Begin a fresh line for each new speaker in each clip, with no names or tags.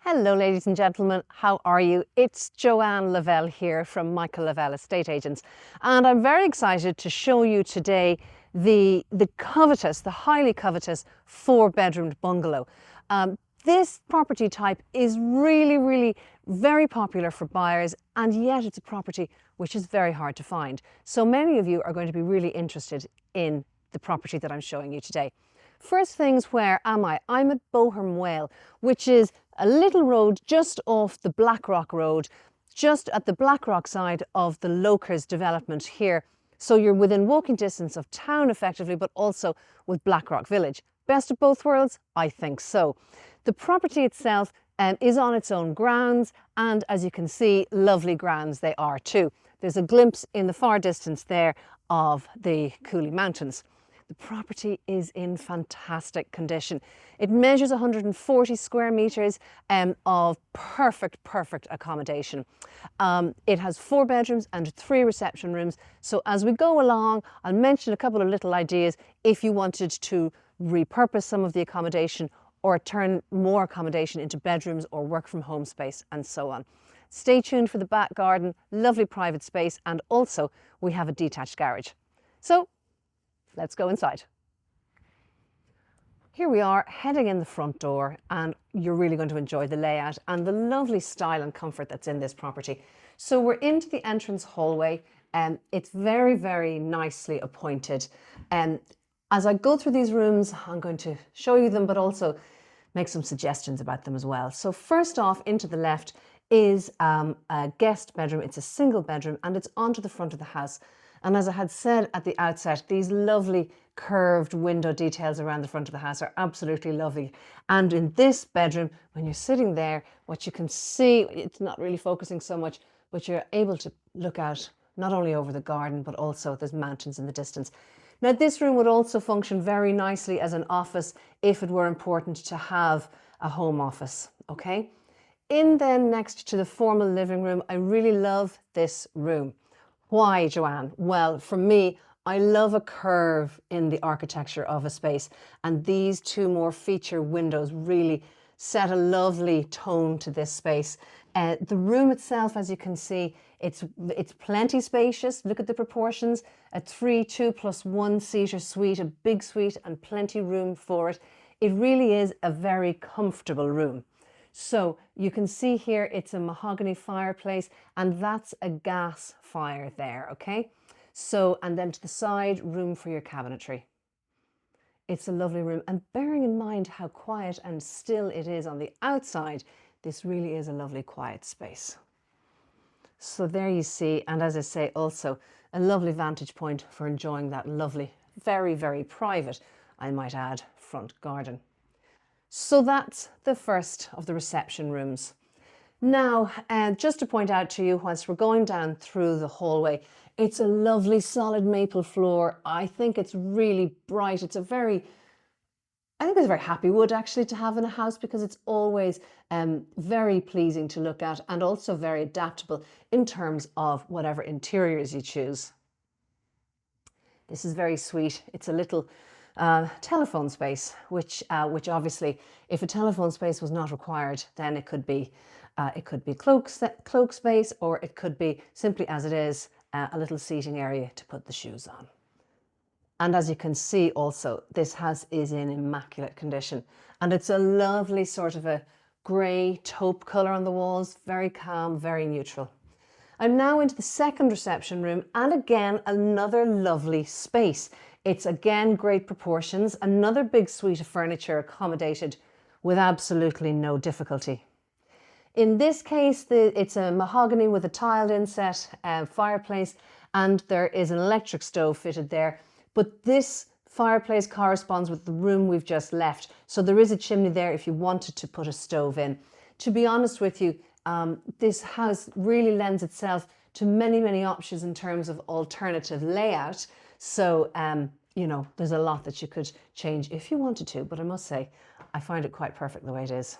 Hello ladies and gentlemen, how are you? It's Joanne Lavelle here from Lavelle Estate Agents, and I'm very excited to show you today the highly covetous 4-bedroomed bungalow. This property type is really very popular for buyers, and yet it's a property which is very hard to find. So many of you are going to be really interested in the property that I'm showing you today. First things, where am I? I'm at Bothair Maol, which is a little road just off the Blackrock road, just at the Blackrock side of the Lokers development here. So you're within walking distance of town effectively, but also with Blackrock Village. Best of both worlds? I think so. The property itself is on its own grounds, and as you can see, lovely grounds they are too. There's a glimpse in the far distance there of the County Mountains. The property is in fantastic condition. It measures 140 square metres of perfect accommodation. It has 4 bedrooms and 3 reception rooms. So as we go along, I'll mention a couple of little ideas if you wanted to repurpose some of the accommodation or turn more accommodation into bedrooms or work from home space and so on. Stay tuned for the back garden, lovely private space, and also we have a detached garage. So let's go inside. Here we are heading in the front door, and you're really going to enjoy the layout and the lovely style and comfort that's in this property. So we're into the entrance hallway, and it's very nicely appointed. And as I go through these rooms, I'm going to show you them, but also make some suggestions about them as well. So first off, into the left is a guest bedroom. It's a single bedroom, and it's onto the front of the house. And as I had said at the outset, these lovely curved window details around the front of the house are absolutely lovely. And in this bedroom, when you're sitting there, what you can see, it's not really focusing so much, but you're able to look out not only over the garden, but also there's mountains in the distance. Now, this room would also function very nicely as an office if it were important to have a home office, okay? In then next to the formal living room, I really love this room. Why, Joanne? Well, for me, I love a curve in the architecture of a space, and these 2 more feature windows really set a lovely tone to this space. The room itself, as you can see, it's plenty spacious. Look at the proportions. A 2+1 seater suite, a big suite, and plenty room for it. It really is a very comfortable room. So you can see here it's a mahogany fireplace, and that's a gas fire there, okay? So, and then to the side, room for your cabinetry. It's a lovely room, and bearing in mind how quiet and still it is on the outside, this really is a lovely quiet space. So there you see, and as I say, also a lovely vantage point for enjoying that lovely, very private, I might add, front garden. So that's the first of the reception rooms. Now, just to point out to you, whilst we're going down through the hallway, it's a lovely solid maple floor. I think it's really bright. I think it's a very happy wood actually to have in a house, because it's always very pleasing to look at and also very adaptable in terms of whatever interiors you choose. This is very sweet. It's a little telephone space, which obviously, if a telephone space was not required, then it could be cloak space, or it could be simply as it is a little seating area to put the shoes on. And as you can see, also this house is in immaculate condition, and it's a lovely sort of a grey taupe colour on the walls, very calm, very neutral. I'm now into the second reception room, and again another lovely space. It's again great proportions, another big suite of furniture accommodated with absolutely no difficulty. In this case, it's a mahogany with a tiled inset fireplace, and there is an electric stove fitted there. But this fireplace corresponds with the room we've just left. So there is a chimney there if you wanted to put a stove in. To be honest with you, this house really lends itself to many options in terms of alternative layout. So, you know, there's a lot that you could change if you wanted to, but I must say, I find it quite perfect the way it is.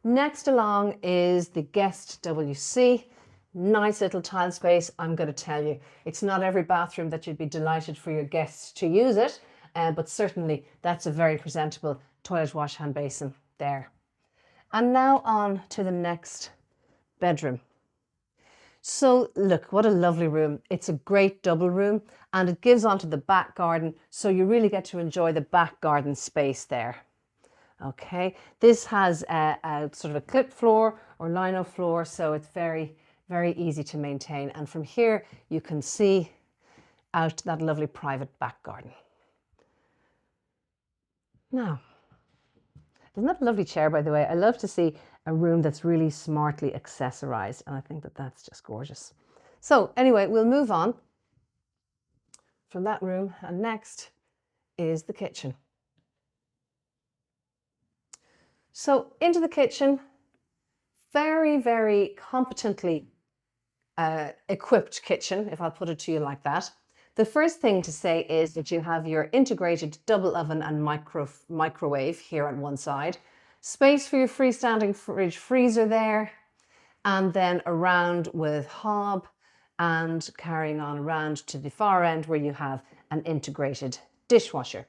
Next along is the guest WC. Nice little tile space. I'm going to tell you, it's not every bathroom that you'd be delighted for your guests to use it, but certainly that's a very presentable toilet wash hand basin there. And now on to the next bedroom. So look, what a lovely room. It's a great double room and it gives onto the back garden. So you really get to enjoy the back garden space there. Okay, this has a sort of a clip floor or lino floor, so it's very, very easy to maintain. And from here, you can see out that lovely private back garden. Now, isn't that a lovely chair, by the way? I love to see a room that's really smartly accessorized, and I think that that's just gorgeous. So anyway, we'll move on from that room, and next is the kitchen. So into the kitchen, very, very competently equipped kitchen, if I'll put it to you like that. The first thing to say is that you have your integrated double oven and microwave here on one side, space for your freestanding fridge freezer there, and then around with hob and carrying on around to the far end where you have an integrated dishwasher.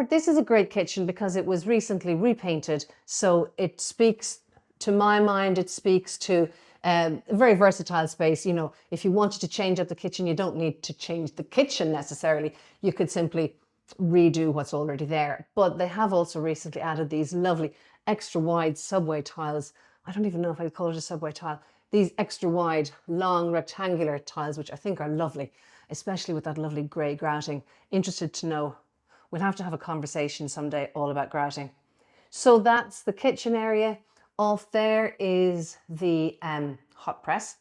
This is a great kitchen because it was recently repainted, so it speaks, to my mind, it speaks to a very versatile space. You know, if you wanted to change up the kitchen, you don't need to change the kitchen necessarily. You could simply redo what's already there. But they have also recently added these lovely extra wide subway tiles. I don't even know if I'd call it a subway tile. These extra wide, long rectangular tiles, which I think are lovely, especially with that lovely grey grouting. Interested to know. We'll have to have a conversation someday all about grouting. So that's the kitchen area. Off there is the hot press.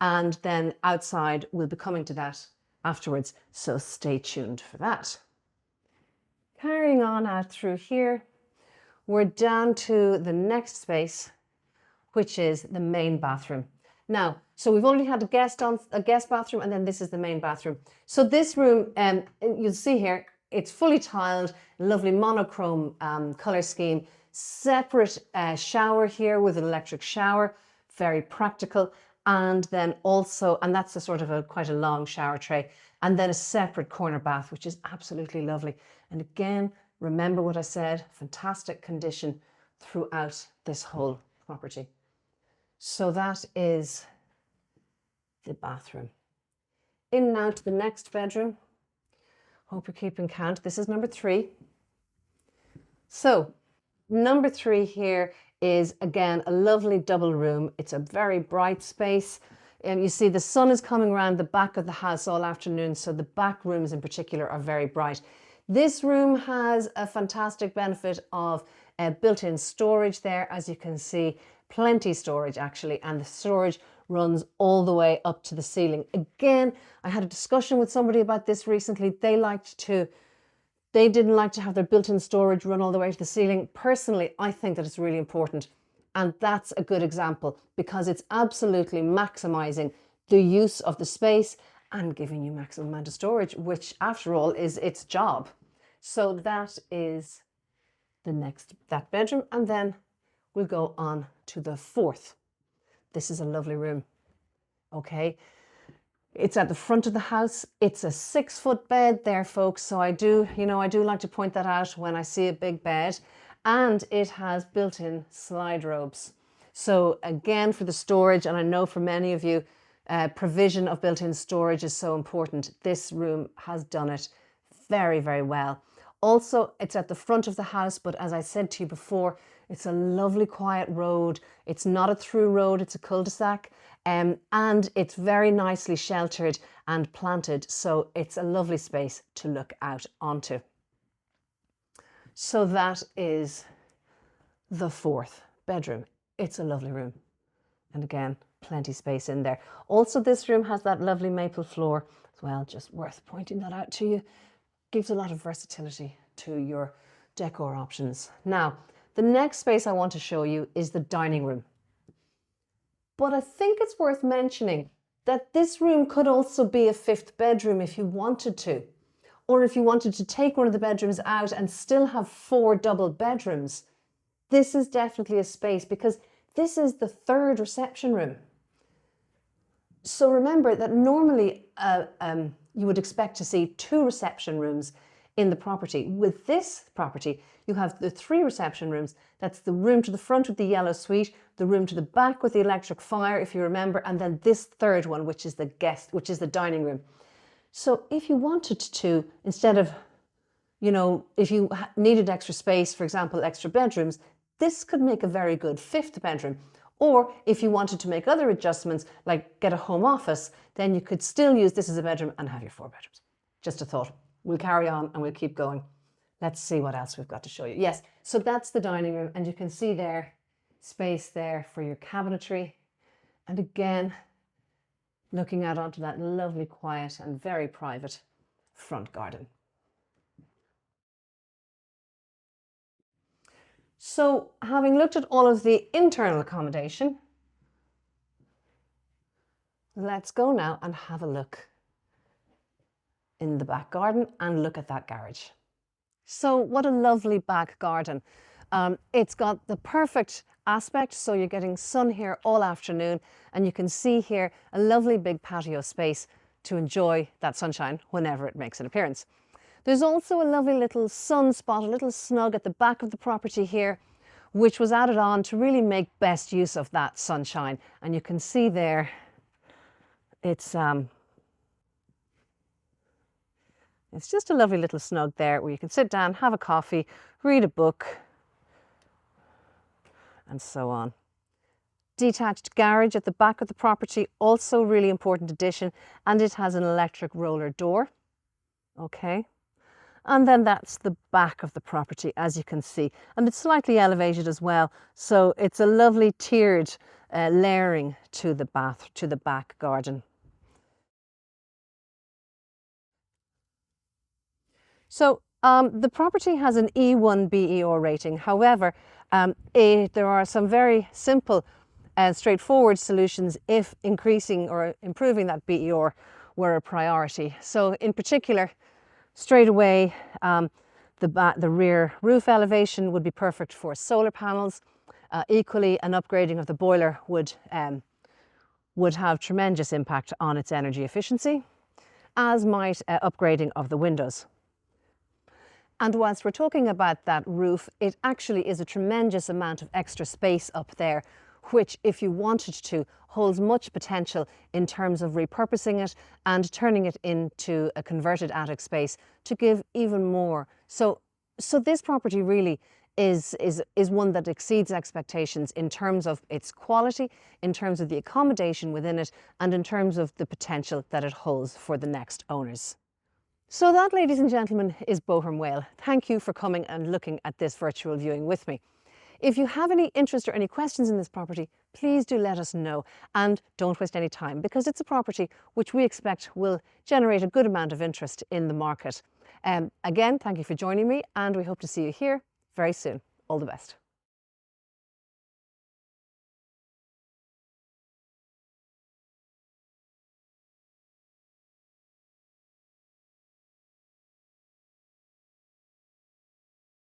And then outside, we'll be coming to that afterwards. So stay tuned for that. Carrying on out through here, we're down to the next space, which is the main bathroom. Now, so we've already had a guest bathroom, and then this is the main bathroom. So this room, you'll see here, it's fully tiled, lovely monochrome color scheme, separate shower here with an electric shower, very practical. And then also, and that's a sort of quite a long shower tray, and then a separate corner bath, which is absolutely lovely. And again, remember what I said, fantastic condition throughout this whole property. So that is the bathroom. In now to the next bedroom. Hope you're keeping count. This is number 3. So number 3 here is again a lovely double room. It's a very bright space. And you see the sun is coming around the back of the house all afternoon, so the back rooms in particular are very bright. This room has a fantastic benefit of built-in storage there, as you can see, plenty storage actually, and the storage runs all the way up to the ceiling. Again, I had a discussion with somebody about this recently. They didn't like to have their built-in storage run all the way to the ceiling. Personally, I think that it's really important. And that's a good example because it's absolutely maximizing the use of the space and giving you maximum amount of storage, which after all is its job. So that is that bedroom. And then we'll go on to the 4th. This is a lovely room. Okay. It's at the front of the house. It's a 6-foot bed there, folks. So I do like to point that out when I see a big bed. And it has built-in slide robes. So again, for the storage, and I know for many of you, provision of built-in storage is so important. This room has done it very, very well. Also, it's at the front of the house, but as I said to you before, it's a lovely quiet road. It's not a through road, it's a cul-de-sac. And it's very nicely sheltered and planted. So it's a lovely space to look out onto. So that is the 4th bedroom. It's a lovely room. And again, plenty space in there. Also, this room has that lovely maple floor as well. Just worth pointing that out to you. Gives a lot of versatility to your decor options. Now, the next space I want to show you is the dining room. But I think it's worth mentioning that this room could also be a 5th bedroom if you wanted to. Or if you wanted to take one of the bedrooms out and still have 4 double bedrooms, this is definitely a space because this is the 3rd reception room. So remember that normally you would expect to see 2 reception rooms in the property. With this property, you have the 3 reception rooms. That's the room to the front with the yellow suite, the room to the back with the electric fire, if you remember, and then this third one, which is the dining room. So if you wanted to, instead of, if you needed extra space, for example, extra bedrooms, this could make a very good 5th bedroom. Or if you wanted to make other adjustments, like get a home office, then you could still use this as a bedroom and have your 4 bedrooms. Just a thought. We'll carry on and we'll keep going. Let's see what else we've got to show you. Yes, so that's the dining room, and you can see there, space there for your cabinetry. And again, looking out onto that lovely, quiet and very private front garden. So having looked at all of the internal accommodation, let's go now and have a look in the back garden and look at that garage. So what a lovely back garden. It's got the perfect aspect, so you're getting sun here all afternoon, and you can see here a lovely big patio space to enjoy that sunshine whenever it makes an appearance. There's also a lovely little sun spot, a little snug at the back of the property here, which was added on to really make best use of that sunshine. And you can see there, it's just a lovely little snug there where you can sit down, have a coffee, read a book, and so on. Detached garage at the back of the property, also really important addition, and it has an electric roller door. Okay. And then that's the back of the property, as you can see, and it's slightly elevated as well. So it's a lovely tiered layering to the back garden. So the property has an E1 BER rating. However, there are some very simple, straightforward solutions if increasing or improving that BER were a priority. So in particular, straight away, the rear roof elevation would be perfect for solar panels. Equally, an upgrading of the boiler would have tremendous impact on its energy efficiency, as might upgrading of the windows. And whilst we're talking about that roof, it actually is a tremendous amount of extra space up there, which, if you wanted to, holds much potential in terms of repurposing it and turning it into a converted attic space to give even more. So this property really is one that exceeds expectations in terms of its quality, in terms of the accommodation within it, and in terms of the potential that it holds for the next owners. So that, ladies and gentlemen, is Bothair Maol. Thank you for coming and looking at this virtual viewing with me. If you have any interest or any questions in this property, please do let us know, and don't waste any time, because it's a property which we expect will generate a good amount of interest in the market. Again, thank you for joining me, and we hope to see you here very soon. All the best.